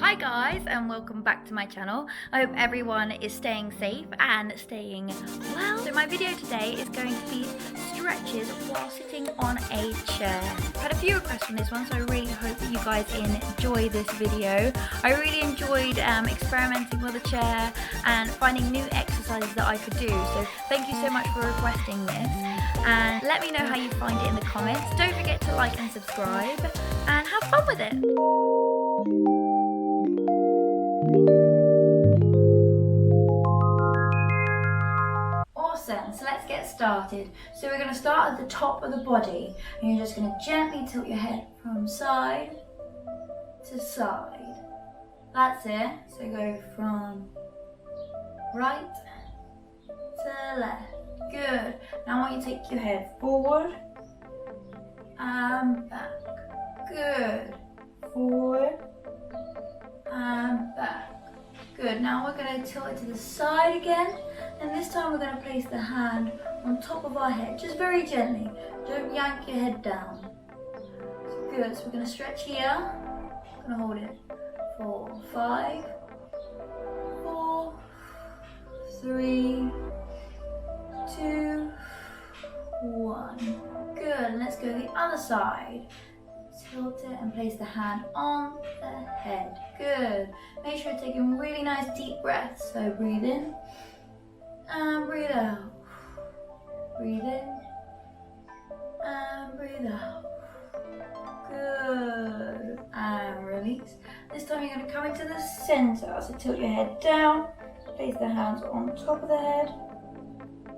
Hi guys, and welcome back to my channel. I hope everyone is staying safe and staying well. So my video today is going to be stretches while sitting on a chair. I've had a few requests on this one, so I really hope that you guys enjoy this video. I really enjoyed experimenting with the chair and finding new exercises that I could do. So thank you so much for requesting this, and let me know how you find it in the comments. Don't forget to like and subscribe and have fun with it. Awesome, so let's get started. So we're going to start at the top of the body, and you're just going to gently tilt your head from side to side. That's it. So go from right to left. Good. Now I want you to take your head forward and back. Good. Forward and back. Good. Now we're going to tilt it to the side again, and this time we're going to place the hand on top of our head, just very gently. Don't yank your head down. Good. So we're going to stretch here. We're going to hold it for 5, 4, 3, 2, 1. Good. And let's go to the other side. Tilt it and place the hand on the head. Good. Make sure you're taking really nice deep breaths. So breathe in and breathe out. Breathe in and breathe out. Good. And release. This time you're going to come into the center. So tilt your head down. Place the hands on top of the head.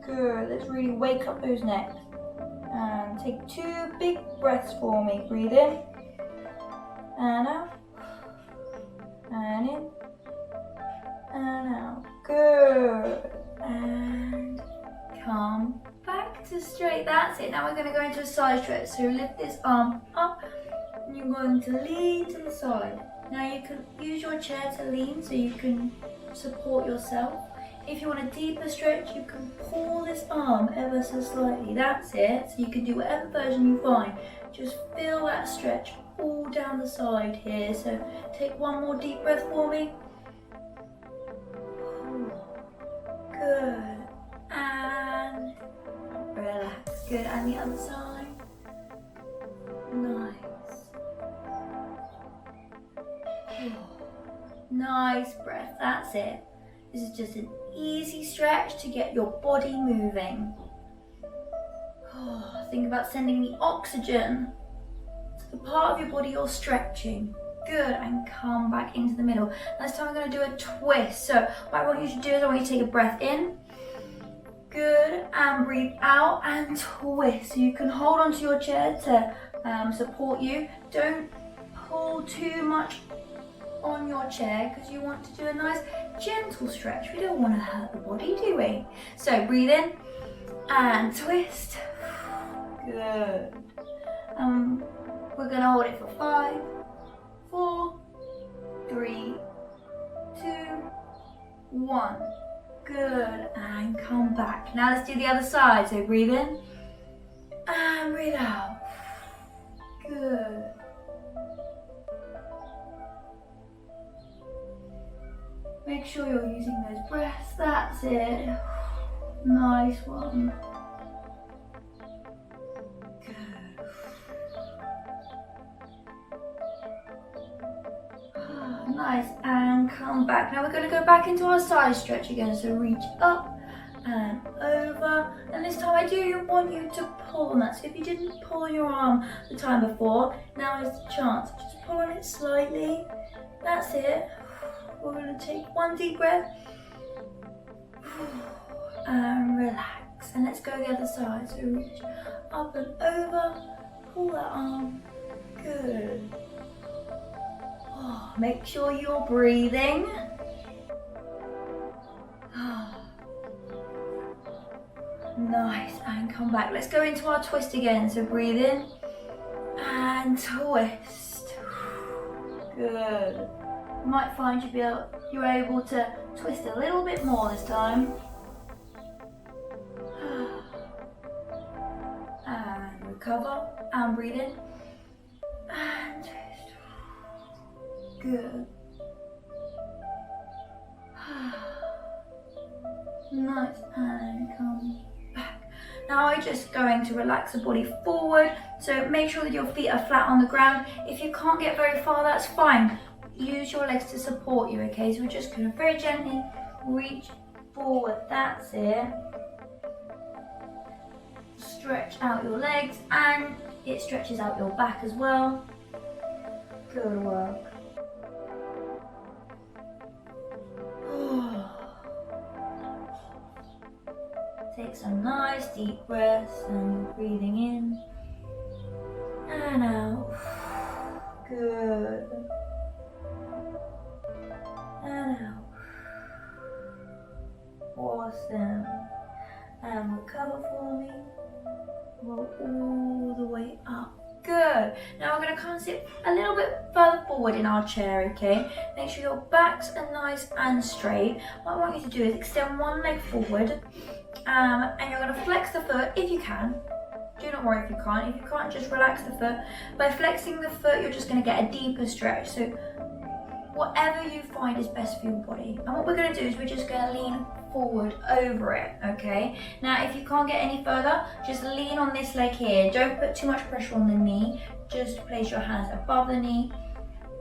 Good. Let's really wake up those necks. And take 2 big breaths for me. Breathe in and out, and in and out. Good. And come back to straight. That's it. Now we're going to go into a side stretch. So lift this arm up, and you're going to lean to the side. Now you can use your chair to lean so you can support yourself. If you want a deeper stretch, you can pull this arm ever so slightly. That's it. So you can do whatever version you find. Just feel that stretch all down the side here. So take one more deep breath for me. Good. And relax. Good. And the other side. Nice. Nice breath. That's it. This is just an easy stretch to get your body moving. Think about sending the oxygen to the part of your body you're stretching. Good, and come back into the middle. This time we're going to do a twist. So what I want you to do is I want you to take a breath in. Good, and breathe out and twist. So you can hold onto your chair to support you. Don't pull too much on your chair because you want to do a nice gentle stretch. We don't want to hurt the body, do we? So breathe in and twist. Good. We're going to hold it for 5, 4, 3, 2, 1. Good. And come back. Now let's do the other side. So breathe in and breathe out. Good. Make sure you're using those breaths. That's it. Nice one. Good. Nice. And come back. Now we're going to go back into our side stretch again. So reach up and over. And this time I do want you to pull on that. So if you didn't pull on your arm the time before, now is the chance. Just pull on it slightly. That's it. We're going to take one deep breath and relax. And let's go the other side. So reach up and over, pull that arm. Good. Make sure you're breathing. Nice, and come back. Let's go into our twist again. So breathe in and twist. Good. You might find you're able to twist a little bit more this time. And recover and breathe in and twist. Good. Nice, and come back. Now we're just going to relax the body forward. So make sure that your feet are flat on the ground. If you can't get very far, that's fine. Use your legs to support you, okay? So we're just going to very gently reach forward. That's it. Stretch out your legs, and it stretches out your back as well. Good work. Take some nice deep breaths, and you're breathing in and out. Good. And out. Awesome. And recover for me. Roll all the way up. Good. Now we're going to come and sit a little bit further forward in our chair, okay? Make sure your backs are nice and straight. What I want you to do is extend one leg forward, and you're going to flex the foot if you can. Do not worry if you can't. If you can't, just relax the foot. By flexing the foot, you're just going to get a deeper stretch. So whatever you find is best for your body. And what we're going to do is we're just going to lean forward over it, okay? Now, if you can't get any further, just lean on this leg here. Don't put too much pressure on the knee. Just place your hands above the knee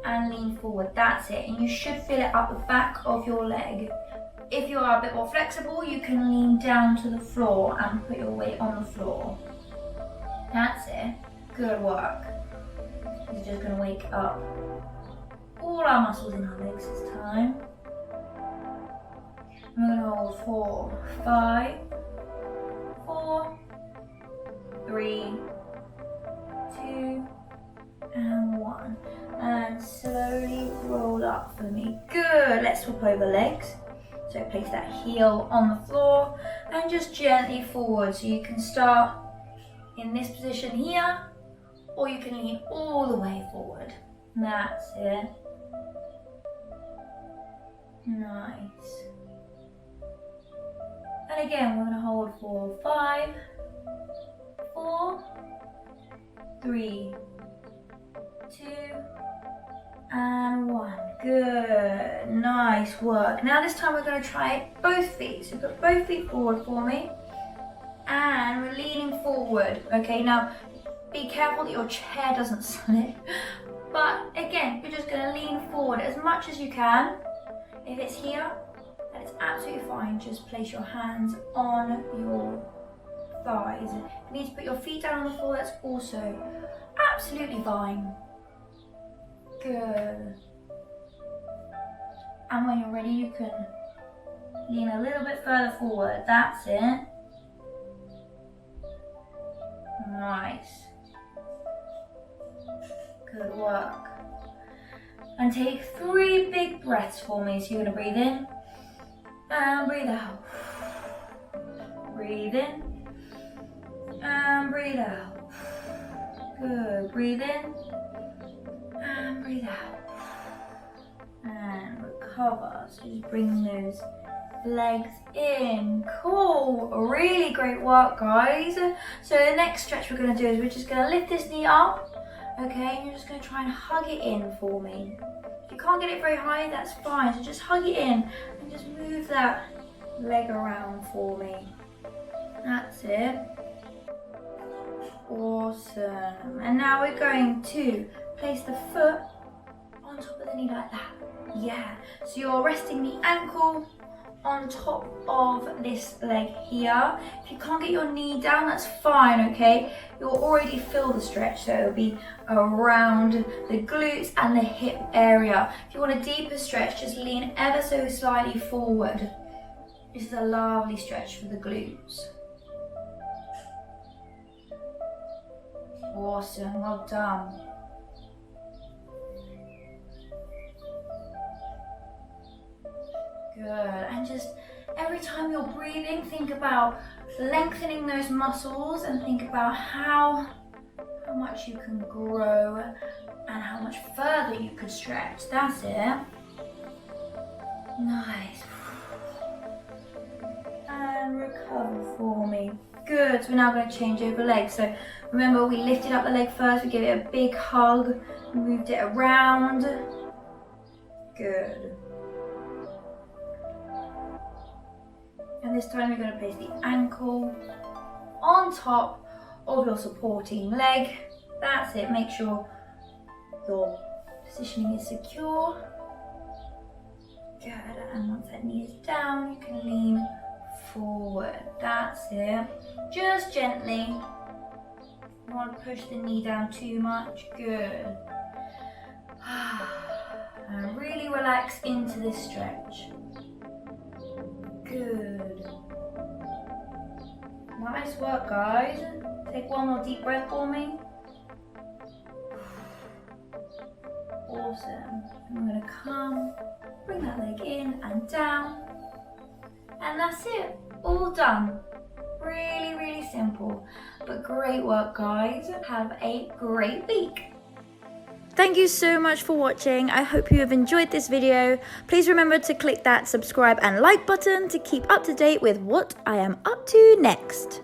and lean forward. That's it. And you should feel it up the back of your leg. If you are a bit more flexible, you can lean down to the floor and put your weight on the floor. That's it. Good work. You're just going to wake up all our muscles in our legs this time. We're going to hold 4, 5, 4, 3, 2, and 1. And slowly roll up for me. Good. Let's swap over legs. So place that heel on the floor and just gently forward. So you can start in this position here, or you can lean all the way forward. That's it. Nice. And again, we're going to hold for 5, 4, 3, 2, and 1. Good. Nice work. Now this time we're going to try both feet. So put both feet forward for me. And we're leaning forward. Okay, now be careful that your chair doesn't slip. But again, you're just going to lean forward as much as you can. If it's here, then it's absolutely fine. Just place your hands on your thighs. If you need to put your feet down on the floor, that's also absolutely fine. Good. And when you're ready, you can lean a little bit further forward. That's it. Nice. Good work. And take 3 big breaths for me. So you're going to breathe in and breathe out. Breathe in and breathe out. Good. Breathe in and breathe out. And recover. So just bring those legs in. Cool. Really great work, guys. So the next stretch we're going to do is we're just going to lift this knee up. Okay, and you're just going to try and hug it in for me. If you can't get it very high, that's fine. So just hug it in and just move that leg around for me. That's it. Awesome. And now we're going to place the foot on top of the knee like that. Yeah. So you're resting the ankle on top of this leg here. If you can't get your knee down, that's fine, okay? You'll already feel the stretch, so it'll be around the glutes and the hip area. If you want a deeper stretch, just lean ever so slightly forward. This is a lovely stretch for the glutes. Awesome, well done. Good, and just every time you're breathing, think about lengthening those muscles and think about how much you can grow and how much further you could stretch. That's it. Nice. And recover for me. Good, so we're now going to change over legs. So remember, we lifted up the leg first, we gave it a big hug, moved it around. Good. And this time you're going to place the ankle on top of your supporting leg. That's it. Make sure your positioning is secure. Good. And once that knee is down, you can lean forward. That's it. Just gently. You don't want to push the knee down too much. Good. And really relax into this stretch. Good. Nice work, guys. Take one more deep breath for me. Awesome. I'm going to come, bring that leg in and down. And that's it. All done. Really, really simple. But great work, guys. Have a great week. Thank you so much for watching. I hope you have enjoyed this video. Please remember to click that subscribe and like button to keep up to date with what I am up to next.